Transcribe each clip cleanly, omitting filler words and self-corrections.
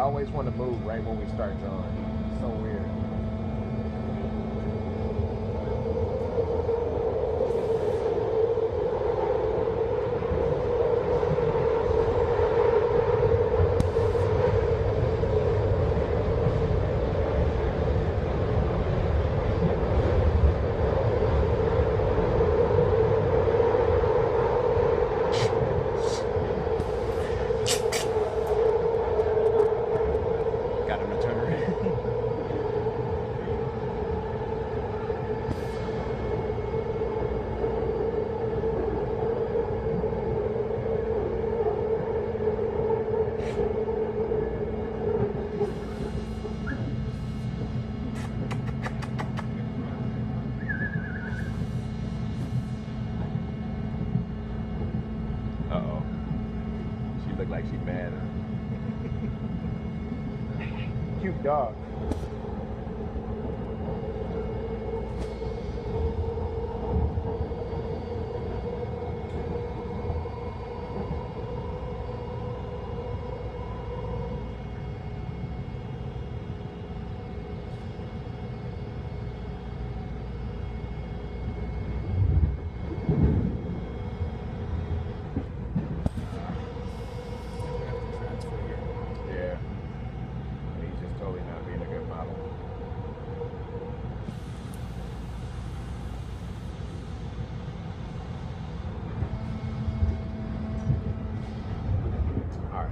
always want to move right when we start drawing. It's so weird. Got him to turn around. Uh-oh. She looked like she mad. Cute dog. Yeah. He's just totally not being a good model. All right.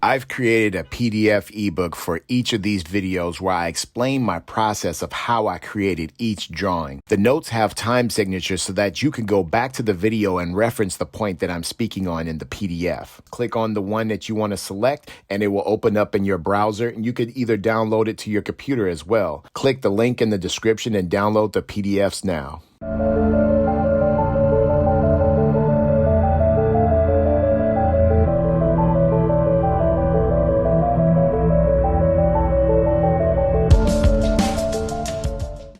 I've created a PDF ebook for each of these videos where I explain my process of how I created each drawing. The notes have time signatures so that you can go back to the video and reference the point that I'm speaking on in the PDF. Click on the one that you want to select and it will open up in your browser, and you could either download it to your computer as well. Click the link in the description and download the PDFs now.